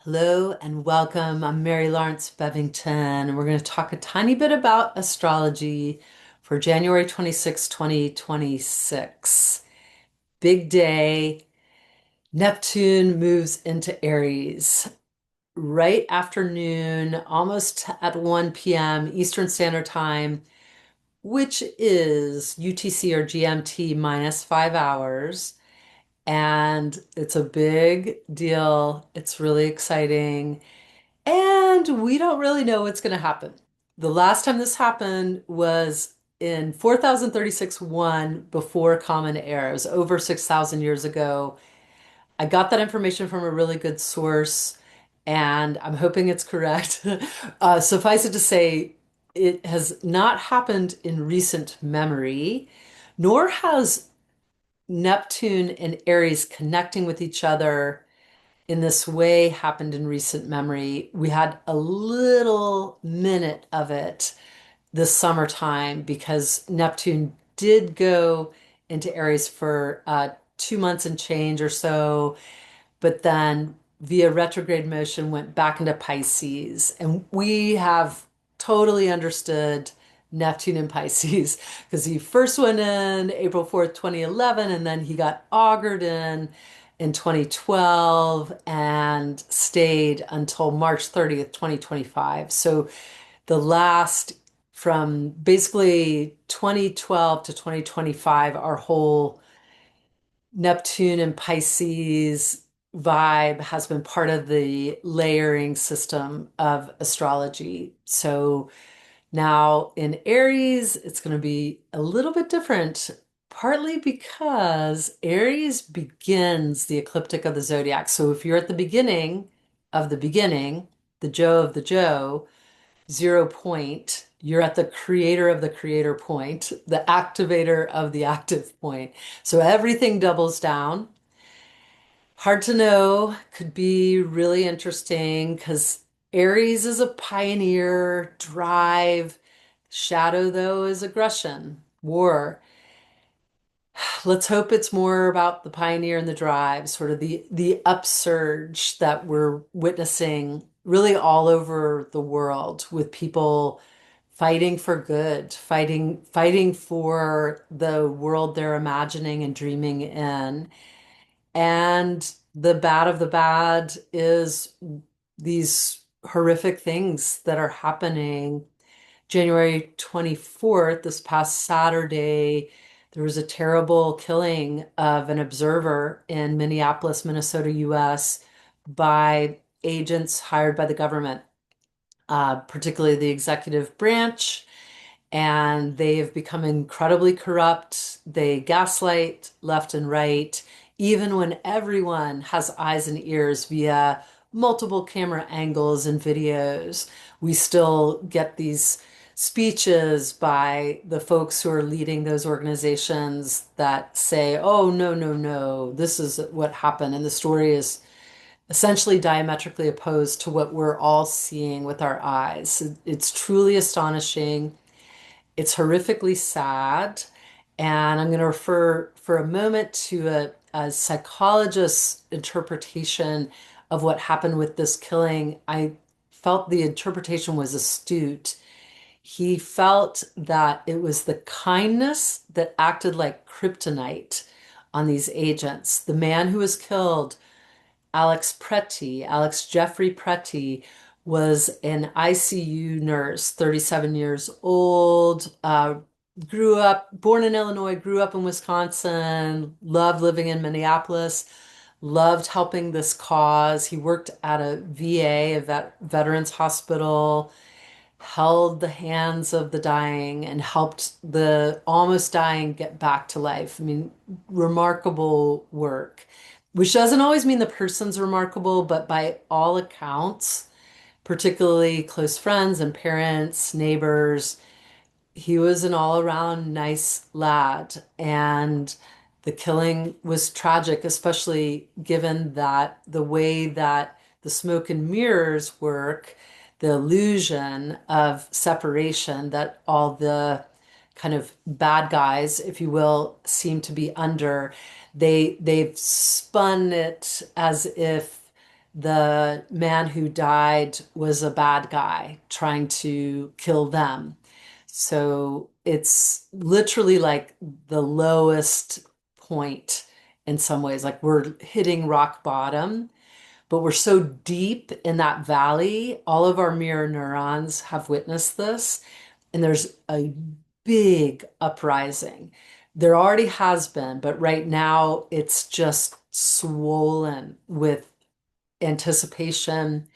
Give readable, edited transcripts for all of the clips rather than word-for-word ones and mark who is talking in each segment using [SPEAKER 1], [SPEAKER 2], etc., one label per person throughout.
[SPEAKER 1] Hello and welcome. I'm Mary-Laurence Bevington, and we're going to talk a tiny bit about astrology for January 26, 2026. Big day. Neptune moves into Aries right afternoon, almost at 1 p.m. Eastern Standard Time, which is UTC or GMT minus 5 hours. And it's a big deal. It's really exciting. And we don't really know what's going to happen. The last time this happened was in 4036 1 before Common Era. It was over 6,000 years ago. I got that information from a really good source, and I'm hoping it's correct. Suffice it to say, it has not happened in recent memory, nor has Neptune and Aries connecting with each other in this way happened in recent memory. We had a little minute of it this summertime because Neptune did go into Aries for 2 months and change or so, but then via retrograde motion went back into Pisces. And we have totally understood Neptune in Pisces because he first went in April 4th, 2011, and then he got augured in 2012 and stayed until March 30th, 2025. So the last from basically 2012 to 2025, our whole Neptune and Pisces vibe has been part of the layering system of astrology. So now in Aries, it's going to be a little bit different, partly because Aries begins the ecliptic of the zodiac. So if you're at the beginning, the Joe of the Joe, 0 point, you're at the creator of the creator point, the activator of the active point. So everything doubles down. Hard to know, could be really interesting because Aries is a pioneer, drive. Shadow, though, is aggression, war. Let's hope it's more about the pioneer and the drive, sort of the upsurge that we're witnessing really all over the world with people fighting for good, fighting for the world they're imagining and dreaming in. And the bad of the bad is these horrific things that are happening. January 24th, this past Saturday, there was a terrible killing of an observer in Minneapolis, Minnesota, US, by agents hired by the government, particularly the executive branch. And they have become incredibly corrupt. They gaslight left and right, even when everyone has eyes and ears via multiple camera angles and videos. We still get these speeches by the folks who are leading those organizations that say, oh, no, no, no, this is what happened. And the story is essentially diametrically opposed to what we're all seeing with our eyes. It's truly astonishing. It's horrifically sad. And I'm going to refer for a moment to a psychologist's interpretation of what happened with this killing. I felt the interpretation was astute. He felt that it was the kindness that acted like kryptonite on these agents. The man who was killed, Alex Jeffrey Pretty, was an ICU nurse, 37 years old, born in Illinois, grew up in Wisconsin, loved living in Minneapolis, loved helping this cause. He worked at a VA, a Veterans Hospital, held the hands of the dying and helped the almost dying get back to life. I mean, remarkable work, which doesn't always mean the person's remarkable, but by all accounts, particularly close friends and parents, neighbors, he was an all-around nice lad. And the killing was tragic, especially given that the way that the smoke and mirrors work, the illusion of separation that all the kind of bad guys, if you will, seem to be under. They've spun it as if the man who died was a bad guy trying to kill them. So it's literally like the lowest point in some ways. Like we're hitting rock bottom, but we're so deep in that valley. All of our mirror neurons have witnessed this, and there's a big uprising. There already has been, but right now it's just swollen with anticipation,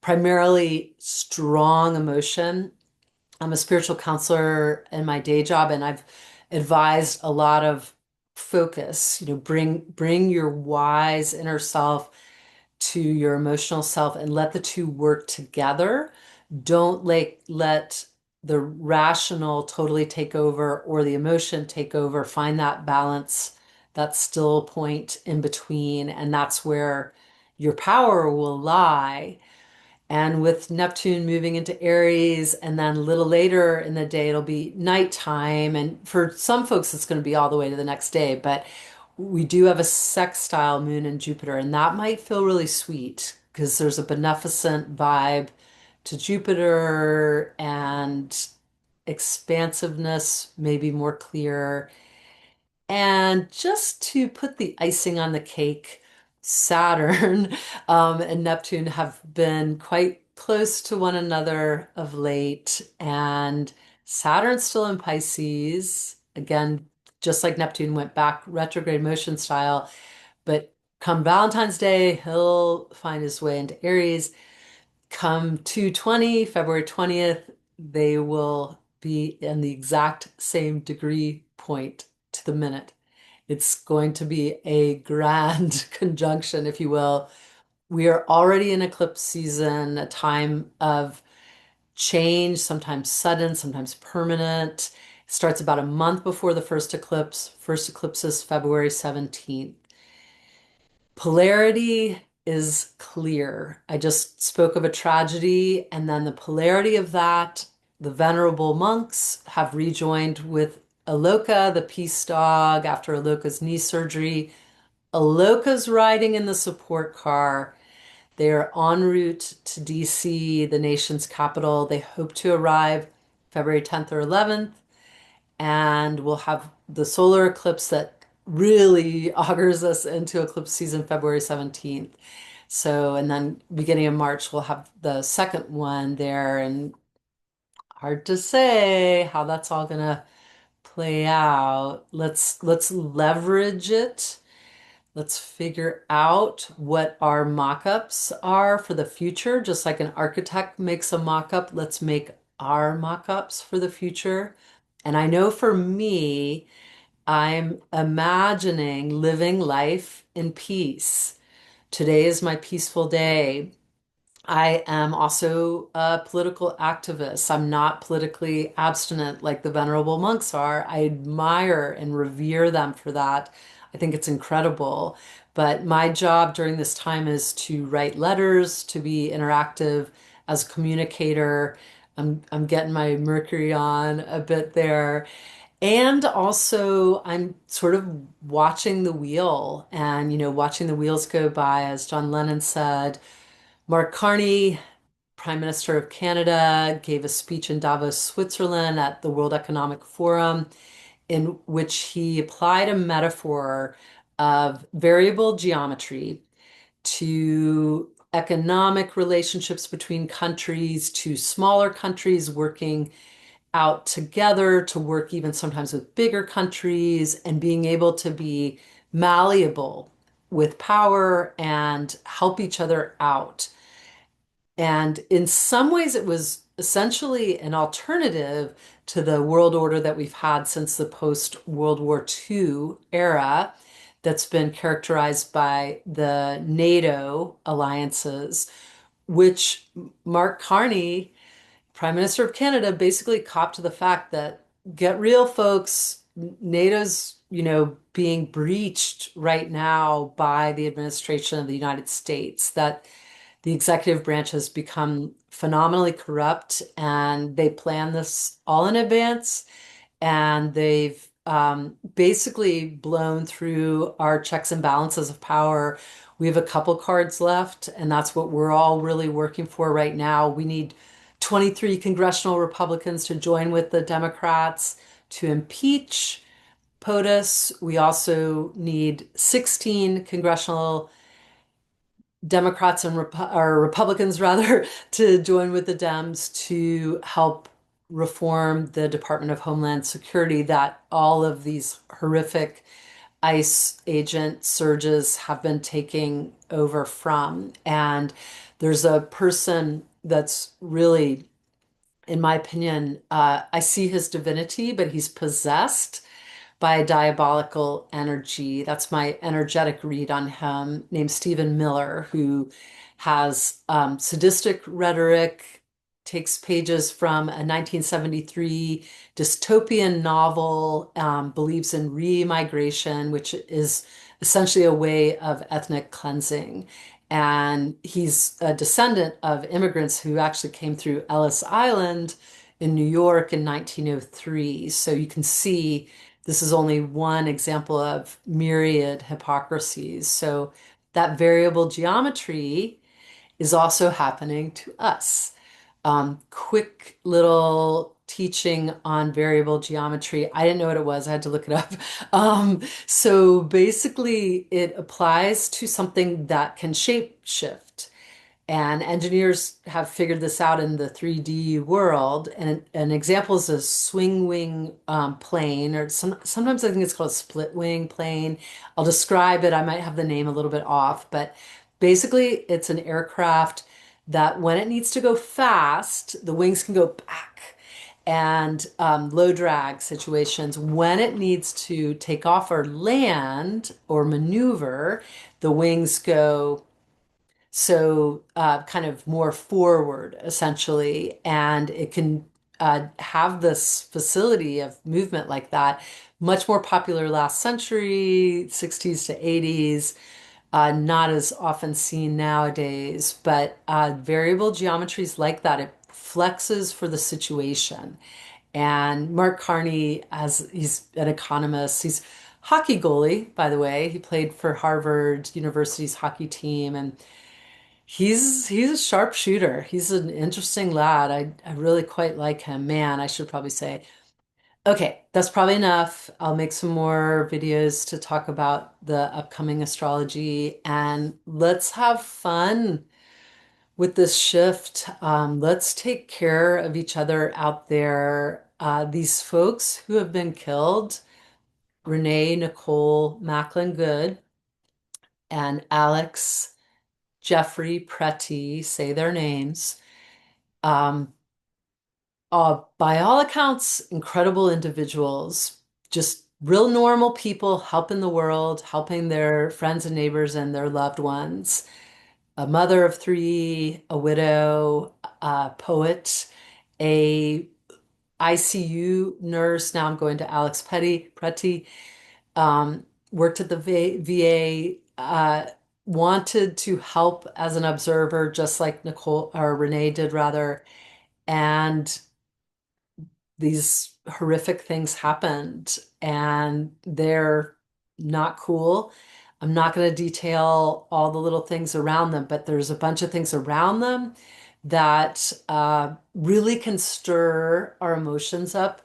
[SPEAKER 1] primarily strong emotion. I'm a spiritual counselor in my day job, and I've advised a lot of focus, bring your wise inner self to your emotional self and let the two work together. Don't let the rational totally take over or the emotion take over. Find that balance, that still point in between, and that's where your power will lie. And with Neptune moving into Aries, and then a little later in the day, it'll be nighttime. And for some folks, it's going to be all the way to the next day. But we do have a sextile Moon and Jupiter, and that might feel really sweet because there's a beneficent vibe to Jupiter and expansiveness, maybe more clear. And just to put the icing on the cake, Saturn and Neptune have been quite close to one another of late. And Saturn's still in Pisces. Again, just like Neptune went back retrograde motion style. But come Valentine's Day, he'll find his way into Aries. Come 220, February 20th, they will be in the exact same degree point to the minute. It's going to be a grand conjunction, if you will. We are already in eclipse season, a time of change, sometimes sudden, sometimes permanent. It starts about a month before the first eclipse. First eclipse is February 17th. Polarity is clear. I just spoke of a tragedy, and then the polarity of that, the venerable monks have rejoined with Aloka, the peace dog, after Aloka's knee surgery. Aloka's riding in the support car. They are en route to DC, the nation's capital. They hope to arrive February 10th or 11th, and we'll have the solar eclipse that really augurs us into eclipse season February 17th. So, and then beginning of March, we'll have the second one there, and hard to say how that's all gonna play out. Let's leverage it. Let's figure out what our mock-ups are for the future. Just like an architect makes a mock-up, let's make our mock-ups for the future. And I know for me, I'm imagining living life in peace. Today is my peaceful day. I am also a political activist. I'm not politically abstinent like the venerable monks are. I admire and revere them for that. I think it's incredible. But my job during this time is to write letters, to be interactive as a communicator. I'm getting my Mercury on a bit there. And also, I'm sort of watching the wheel and, watching the wheels go by, as John Lennon said. Mark Carney, Prime Minister of Canada, gave a speech in Davos, Switzerland at the World Economic Forum, in which he applied a metaphor of variable geometry to economic relationships between countries, to smaller countries working out together, to work even sometimes with bigger countries, and being able to be malleable with power and help each other out. And in some ways, it was essentially an alternative to the world order that we've had since the post-World War II era that's been characterized by the NATO alliances, which Mark Carney, Prime Minister of Canada, basically copped to the fact that get real, folks, NATO's, being breached right now by the administration of the United States, that the executive branch has become phenomenally corrupt, and they plan this all in advance, and they've basically blown through our checks and balances of power. We have a couple cards left, and that's what we're all really working for right now. We need 23 congressional Republicans to join with the Democrats to impeach POTUS. We also need 16 congressional Democrats and or Republicans rather to join with the Dems to help reform the Department of Homeland Security that all of these horrific ICE agent surges have been taking over from. And there's a person that's really, in my opinion, I see his divinity, but he's possessed by a diabolical energy. That's my energetic read on him, named Stephen Miller, who has sadistic rhetoric, takes pages from a 1973 dystopian novel, believes in re-migration, which is essentially a way of ethnic cleansing. And he's a descendant of immigrants who actually came through Ellis Island in New York in 1903. So you can see this is only one example of myriad hypocrisies. So that variable geometry is also happening to us. Quick little teaching on variable geometry. I didn't know what it was. I had to look it up. So basically, it applies to something that can shape shift. And engineers have figured this out in the 3D world. And an example is a swing wing plane, or sometimes I think it's called a split wing plane. I'll describe it. I might have the name a little bit off, but basically, it's an aircraft that when it needs to go fast, the wings can go back. And low drag situations, when it needs to take off or land or maneuver, the wings go so kind of more forward essentially, and it can have this facility of movement like that. Much more popular last century, 60s to 80s, not as often seen nowadays, but variable geometries like that, it flexes for the situation. And Mark Carney, as he's an economist, he's hockey goalie, by the way. He played for Harvard University's hockey team, and he's a sharp shooter. He's an interesting lad. I really quite like him. Man, I should probably say. Okay, that's probably enough. I'll make some more videos to talk about the upcoming astrology, and let's have fun with this shift. Let's take care of each other out there. These folks who have been killed, Renee Nicole Macklin Good and Alex Jeffrey Pretty, say their names. Um, by all accounts, incredible individuals, just real normal people helping the world, helping their friends and neighbors and their loved ones. A mother of three, a widow, a poet, a ICU nurse. Now I'm going to Alex Pretty, worked at the VA, wanted to help as an observer, just like Nicole or Renee did, rather. And these horrific things happened, and they're not cool. I'm not going to detail all the little things around them, but there's a bunch of things around them that really can stir our emotions up,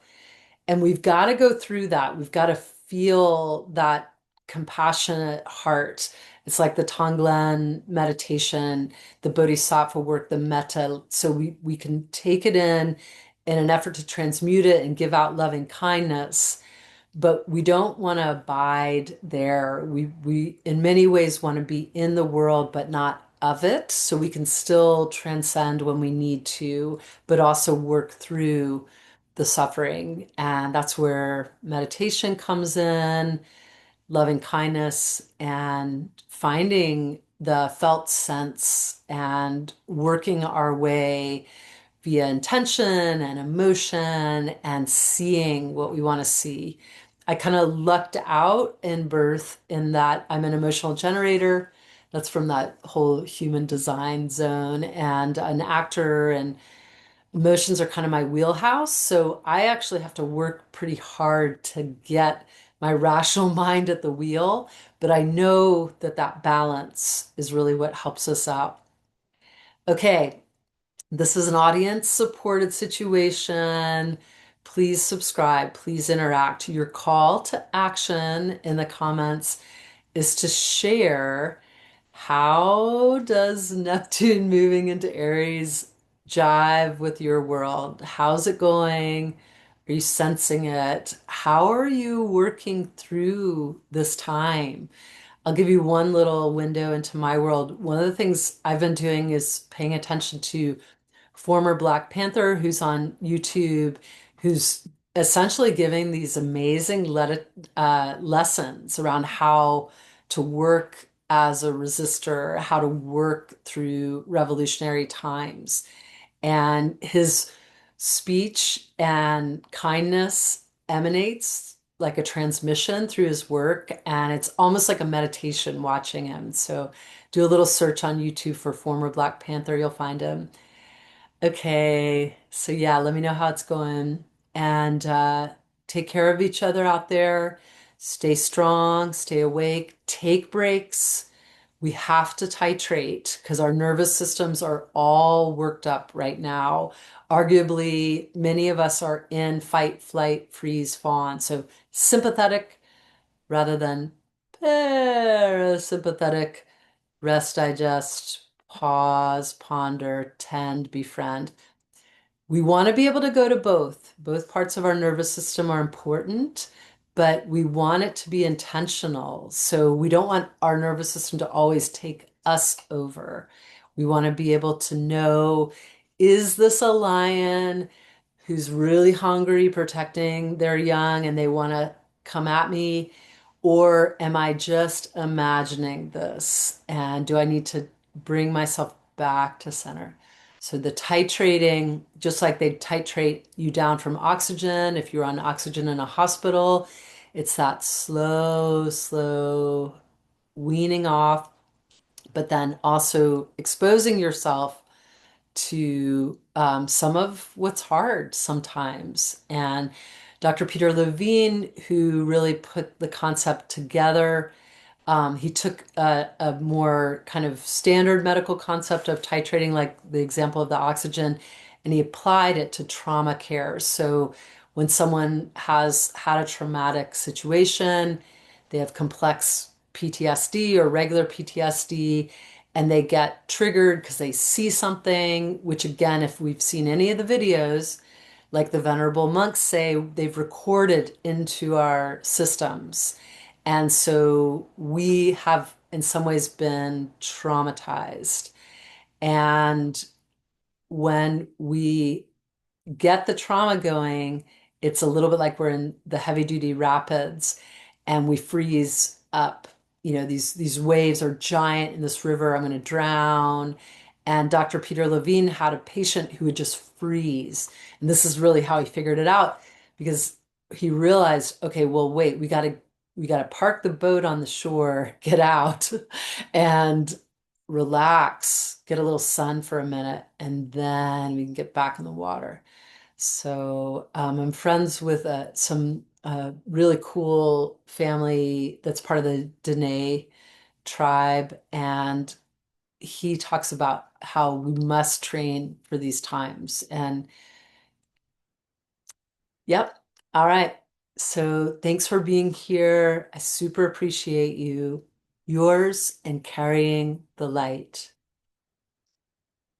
[SPEAKER 1] and we've got to go through that. We've got to feel that compassionate heart. It's like the Tonglen meditation, the Bodhisattva work, the metta. So we can take it in an effort to transmute it and give out loving kindness. But we don't want to abide there. We in many ways want to be in the world, but not of it. So we can still transcend when we need to, but also work through the suffering. And that's where meditation comes in, loving kindness, and finding the felt sense and working our way via intention and emotion and seeing what we want to see. I kind of lucked out in birth in that I'm an emotional generator. That's from that whole human design zone, and an actor, and emotions are kind of my wheelhouse. So I actually have to work pretty hard to get my rational mind at the wheel, but I know that that balance is really what helps us out. Okay, this is an audience supported situation. Please subscribe, please interact. Your call to action in the comments is to share how does Neptune moving into Aries jive with your world? How's it going? Are you sensing it? How are you working through this time? I'll give you one little window into my world. One of the things I've been doing is paying attention to former Black Panther who's on YouTube, who's essentially giving these amazing lessons around how to work as a resistor, how to work through revolutionary times. And his speech and kindness emanates like a transmission through his work, and it's almost like a meditation watching him. So do a little search on YouTube for former Black Panther, you'll find him. Okay, so yeah, let me know how it's going. And take care of each other out there. Stay strong, stay awake, take breaks. We have to titrate because our nervous systems are all worked up right now. Arguably, many of us are in fight, flight, freeze, fawn. So sympathetic rather than parasympathetic. Rest, digest, pause, ponder, tend, befriend. We want to be able to go to both. Both parts of our nervous system are important, but we want it to be intentional. So we don't want our nervous system to always take us over. We want to be able to know, is this a lion who's really hungry, protecting their young, and they want to come at me? Or am I just imagining this? And do I need to bring myself back to center? So the titrating, just like they titrate you down from oxygen, if you're on oxygen in a hospital, it's that slow, slow weaning off, but then also exposing yourself to some of what's hard sometimes. And Dr. Peter Levine, who really put the concept together, he took a more kind of standard medical concept of titrating, like the example of the oxygen, and he applied it to trauma care. So when someone has had a traumatic situation, they have complex PTSD or regular PTSD, and they get triggered because they see something, which again, if we've seen any of the videos, like the venerable monks say, they've recorded into our systems. And so we have, in some ways, been traumatized. And when we get the trauma going, it's a little bit like we're in the heavy duty rapids and we freeze up. You know, these waves are giant in this river. I'm going to drown. And Dr. Peter Levine had a patient who would just freeze. And this is really how he figured it out because he realized, okay, well, wait, we got to park the boat on the shore, get out and relax, get a little sun for a minute, and then we can get back in the water. So I'm friends with some really cool family that's part of the Dene tribe, and he talks about how we must train for these times. And yep, all right. So thanks for being here. I super appreciate you. Yours and carrying the light.